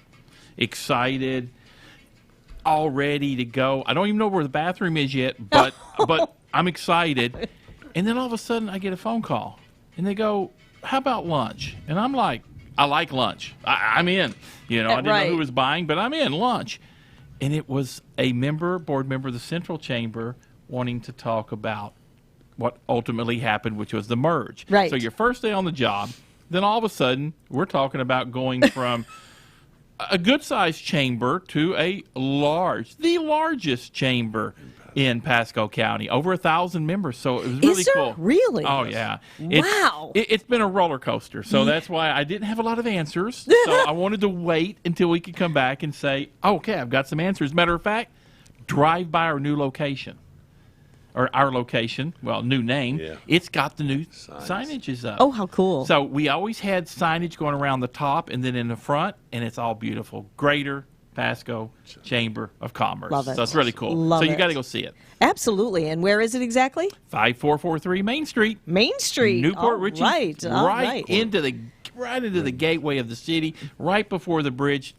Excited, all ready to go. I don't even know where the bathroom is yet, but I'm excited. And then all of a sudden I get a phone call, and they go, "How about lunch?" And I'm like, "I like lunch. I'm in." You know, I didn't know who was buying, but I'm in lunch. And it was a board member of the Central Chamber wanting to talk about what ultimately happened, which was the merge. Right. So your first day on the job, then all of a sudden we're talking about going from a good-sized chamber to the largest chamber in Pasco County, over 1,000 members. So it was really Is there? cool. Really? Oh yeah. Wow. It's been a roller coaster. So that's why I didn't have a lot of answers. So I wanted to wait until we could come back and say, okay, I've got some answers. Matter of fact, drive by our new location. Or our location, well, new name. Yeah. It's got the new signages up. Oh, how cool. So we always had signage going around the top and then in the front, and it's all beautiful. Greater Pasco Chamber of Commerce. Love it. So it's really cool. Love so you it. got to go see it. Absolutely. And where is it exactly? 5443 Main Street. Main Street. Newport All Richey. right. All right. Into the gateway of the city, right before the bridge.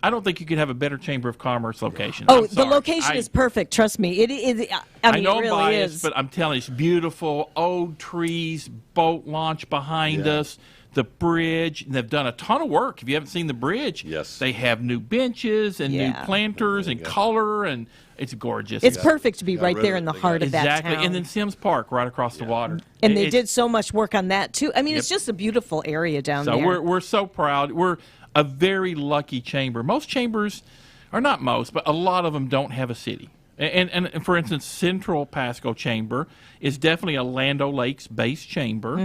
I don't think you could have a better Chamber of Commerce location. Oh, I'm the sorry. location is perfect. Trust me. It is. I mean, know it I'm really biased, is. but I'm telling you, it's beautiful. Old trees, boat launch behind us, the bridge. And they've done a ton of work. If you haven't seen the bridge, they have new benches and new planters and color, and it's gorgeous. It's perfect to be right there in the heart of that town. Exactly. And then Sims Park right across the water. And they did so much work on that, too. I mean, it's just a beautiful area down there. So we're so proud. We're a very lucky chamber. Most chambers, or not most, but a lot of them don't have a city. And for instance, Central Pasco Chamber is definitely a Land O'Lakes-based chamber,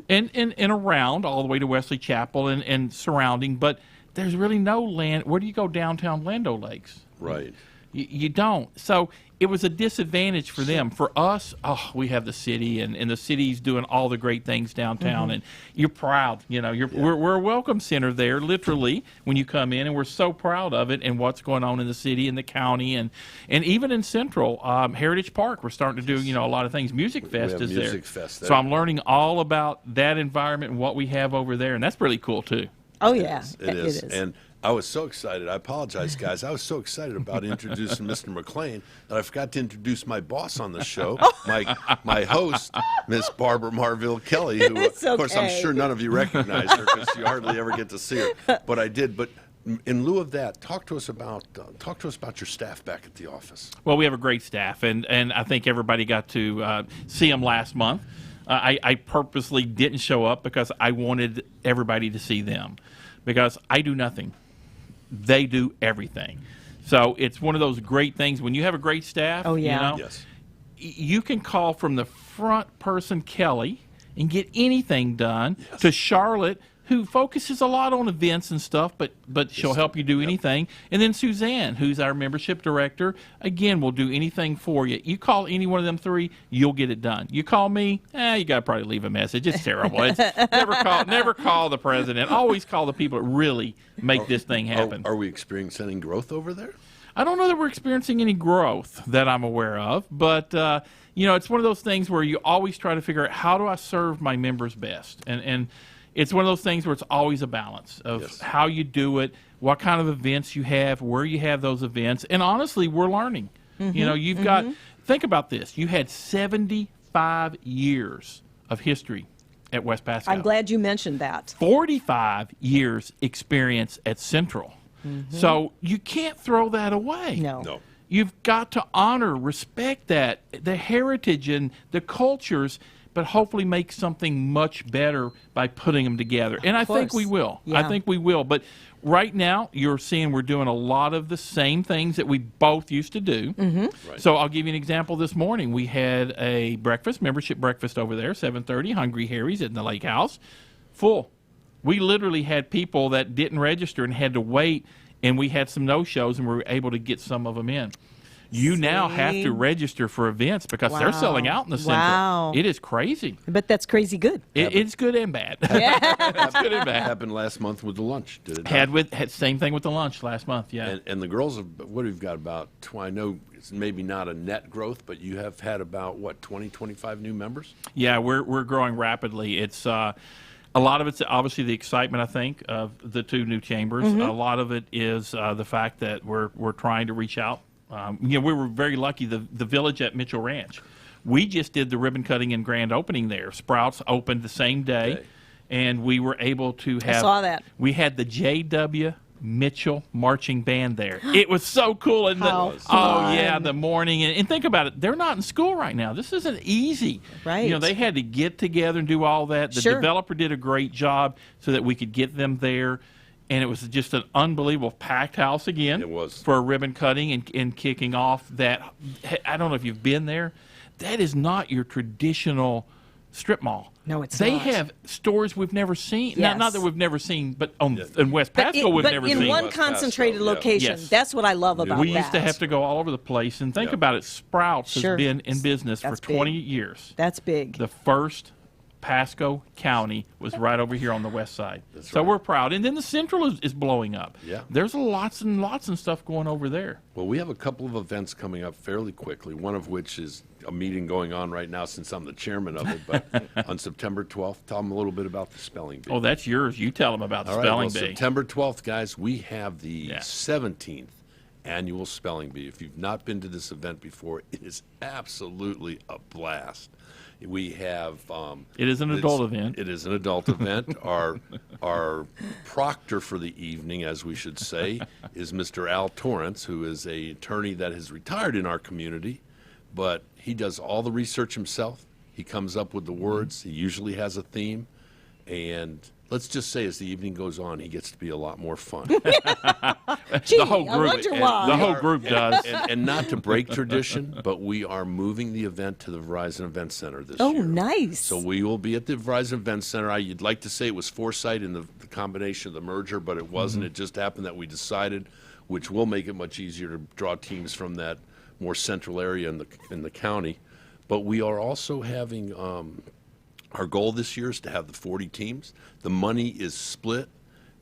and around all the way to Wesley Chapel and surrounding. But there's really no land. Where do you go downtown Land O'Lakes? Right. You don't. So it was a disadvantage for them. For us, we have the city, and the city's doing all the great things downtown, and you're proud. You know, we're a welcome center there, literally, when you come in, and we're so proud of it and what's going on in the city and the county, and even in Central Heritage Park, we're starting to do a lot of things. Music Fest is there. So I'm learning all about that environment and what we have over there, and that's really cool too. Oh yeah, it is. And I was so excited. I apologize, guys. I was so excited about introducing Mr. McClain that I forgot to introduce my boss on the show, my host, Miss Barbara Marville Kelly, who, of course, I'm sure none of you recognize her because you hardly ever get to see her. But I did. But in lieu of that, talk to us about your staff back at the office. Well, we have a great staff, and I think everybody got to see them last month. I purposely didn't show up because I wanted everybody to see them, because I do nothing. They do everything. So it's one of those great things when you have a great staff. Oh, yeah. You can call from the front person, Kelly, and get anything done, to Charlotte, who focuses a lot on events and stuff, but she'll help you do anything. And then Suzanne, who's our membership director, again, will do anything for you. You call any one of them three, you'll get it done. You call me, you got to probably leave a message. It's terrible. It's never call the president. Always call the people that really make this thing happen. Are we experiencing any growth over there? I don't know that we're experiencing any growth that I'm aware of, but it's one of those things where you always try to figure out, how do I serve my members best? And it's one of those things where it's always a balance of how you do it, what kind of events you have, where you have those events. And honestly, we're learning. You've got, think about this. You had 75 years of history at West Pasco. I'm glad you mentioned that. 45 years experience at Central. So you can't throw that away. No. You've got to honor, respect that, the heritage and the cultures, but hopefully make something much better by putting them together. And I think we will. Yeah. I think we will. But right now, you're seeing we're doing a lot of the same things that we both used to do. Right. So I'll give you an example. This morning, we had a membership breakfast over there, 7:30, Hungry Harry's in the Lake House, full. We literally had people that didn't register and had to wait, and we had some no-shows, and we were able to get some of them in. You now have to register for events because they're selling out in the Central. Wow. It is crazy. But that's crazy good. It's good and bad. It's good and bad. Happened last month with the lunch, did it not? Had same thing with the lunch last month, yeah. And the girls have, what have you got about, I know it's maybe not a net growth, but you have had about, 20, 25 new members? Yeah, we're growing rapidly. It's a lot of it's obviously the excitement, I think, of the two new chambers. A lot of it is the fact that we're trying to reach out. We were very lucky. The village at Mitchell Ranch We just did the ribbon cutting and grand opening there. Sprouts opened the same day, Okay. and we were able to have. I saw that. We had the J.W. Mitchell marching band there. It was so cool. And How oh fun. yeah, the morning. And think about it. They're not in school right now. This isn't easy. Right. You know, they had to get together and do all that. The Sure. developer did a great job so that we could get them there. And it was just an unbelievable packed house again. It was. For a ribbon cutting and kicking off that. I don't know if you've been there. That is not your traditional strip mall. No, it's they not. have stores we've never seen. Yes. Not that we've never seen, but in West Pasco we've but never in seen. one West Pasco, concentrated yeah. location. Yes. That's what I love about We that. used to have to go all over the place. And think Yeah. about it, Sprouts Sure. has been in business That's for 20 big. years. That's big. The first Pasco County was right over here on the west side. So right. we're proud. And then the Central is blowing up. Yeah. There's lots and lots of stuff going over there. Well, we have a couple of events coming up fairly quickly, one of which is a meeting going on right now since I'm the chairman of it, but on September 12th, tell them a little bit about the spelling bee. Oh, that's yours. You tell them about the All right, spelling well, bee. September 12th, guys, we have the Yeah. 17th annual spelling bee. If you've not been to this event before, it is absolutely a blast. We have. It is an adult event. It is an adult event. Our proctor for the evening, as we should say, is Mr. Al Torrance, who is an attorney that has retired in our community, but he does all the research himself. He comes up with the words. He usually has a theme, and let's just say, as the evening goes on, he gets to be a lot more fun. Gee, the whole I group, wonder why. the whole group does. and not to break tradition, but we are moving the event to the Verizon Event Center this Oh, year. nice. So we will be at the Verizon Event Center. You'd like to say it was foresight in the combination of the merger, but it wasn't. It just happened that we decided, which will make it much easier to draw teams from that more central area in the county. But we are also having our goal this year is to have the 40 teams. The money is split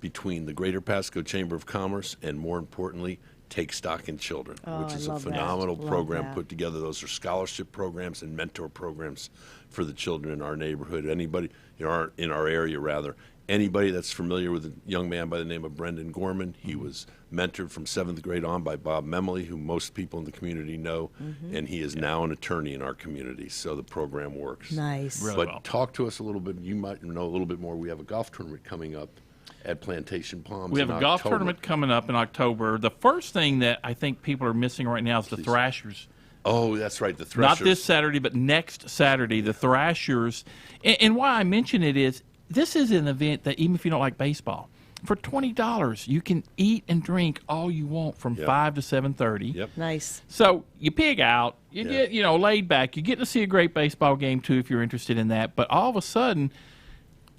between the Greater Pasco Chamber of Commerce and, more importantly, Take Stock in Children, which I is a love that. phenomenal Love program that. put together. Those are scholarship programs and mentor programs for the children in our neighborhood. Anybody in our area, rather. Anybody that's familiar with a young man by the name of Brendan Gorman, he was mentored from 7th grade on by Bob Memley, who most people in the community know, and he is now an attorney in our community. So the program works. Nice. Really But well. talk to us a little bit. You might know a little bit more. We have a golf tournament coming up at Plantation Palms. We have in a golf October. tournament coming up in October. The first thing that I think people are missing right now is the Thrashers. Oh, that's right. The Threshers. Not this Saturday, but next Saturday, the Thrashers. And why I mention it is this is an event that even if you don't like baseball, for $20 you can eat and drink all you want from Yep. 5 to 7:30. Yep. Nice. So you pig out, you Yeah. get laid back. You get to see a great baseball game too if you're interested in that. But all of a sudden,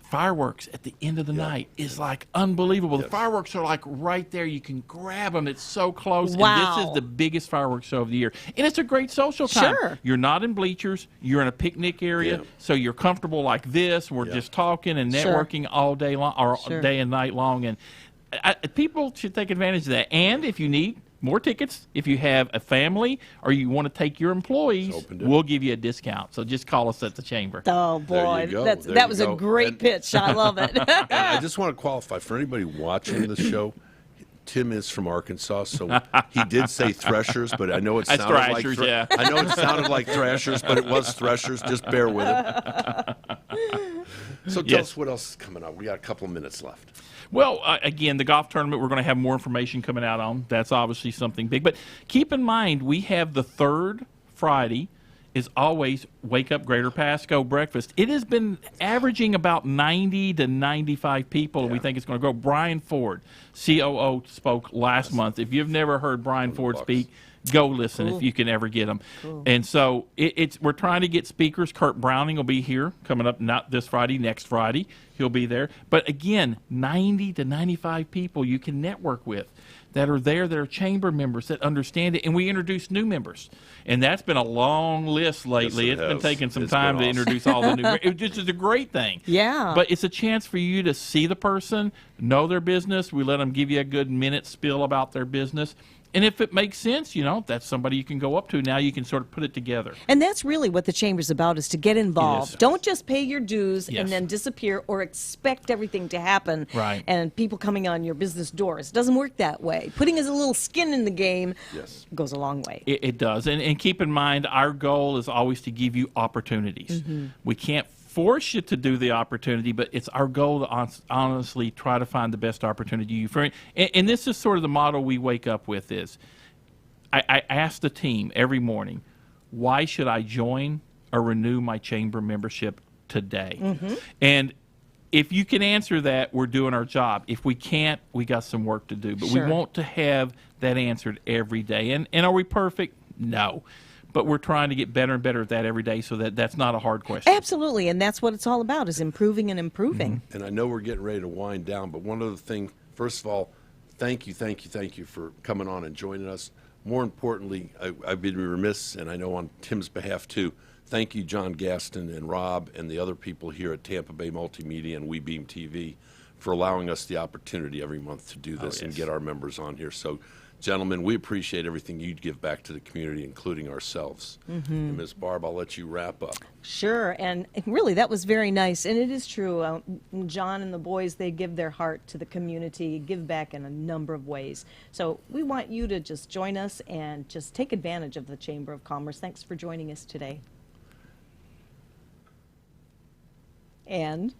fireworks at the end of the night is like unbelievable. The Yes. fireworks are like right there. You can grab them. It's so close. And Wow. this is the biggest fireworks show of the year. And it's a great social time. Sure. You're not in bleachers. You're in a picnic area. Yeah. So you're comfortable like this. We're Yeah. just talking and Sure. networking all day long or Sure. day and night long. And people should take advantage of that. And if you need more tickets, if you have a family or you want to take your employees, open to- we'll give you a discount. So just call us at the chamber. Oh, There boy. you go. That There you was a go. great And- pitch. I love it. And I just want to qualify for anybody watching the show. Tim is from Arkansas, so he did say Threshers, but I know it That's sounded like Thrashers, yeah. I know it sounded like Thrashers, but it was Threshers. Just bear with it. So tell Yes. us what else is coming up. We got a couple of minutes left. Well, again, the golf tournament, we're going to have more information coming out on. That's obviously something big. But keep in mind, we have the third Friday is always Wake Up Greater Pasco breakfast. It has been averaging about 90 to 95 people, and we Yeah. think it's going to grow. Brian Ford, COO, spoke last month. If you've never heard Brian Ford Bucks. speak, go listen if you can ever get them. And so we're trying to get speakers. Kurt Browning will be here coming up, not this Friday, next Friday. He'll be there. But again, 90 to 95 people you can network with that are there, that are chamber members that understand it. And we introduce new members. And that's been a long list lately. Yes, it It's been has. taking some It's time been to awesome. introduce all the new. It just is a great thing. Yeah. But it's a chance for you to see the person, know their business. We let them give you a good minute spiel about their business. And if it makes sense, that's somebody you can go up to. Now you can sort of put it together. And that's really what the chamber's about, is to get involved. It is. Don't just pay your dues Yes. and then disappear or expect everything to happen. Right. And people coming on your business doors. It doesn't work that way. Putting a little skin in the game Yes. goes a long way. It does. And keep in mind, our goal is always to give you opportunities. We can't force you to do the opportunity, but it's our goal to honestly try to find the best opportunity for you. And this is sort of the model we wake up with is, I ask the team every morning, why should I join or renew my chamber membership today? And if you can answer that, we're doing our job. If we can't, we got some work to do. But Sure. we want to have that answered every day. And are we perfect? No. But we're trying to get better and better at that every day, so that's not a hard question. Absolutely, and that's what it's all about, is improving and improving. And I know we're getting ready to wind down, but one other thing, first of all, thank you for coming on and joining us. More importantly, I've been remiss, and I know on Tim's behalf too, thank you, John Gaston and Rob and the other people here at Tampa Bay Multimedia and WeBeam TV for allowing us the opportunity every month to do this and get our members on here. So, gentlemen, we appreciate everything you give back to the community, including ourselves. And Ms. Barb, I'll let you wrap up. Sure, and really that was very nice, and it is true. John and the boys, they give their heart to the community, give back in a number of ways. So we want you to just join us and just take advantage of the Chamber of Commerce. Thanks for joining us today. And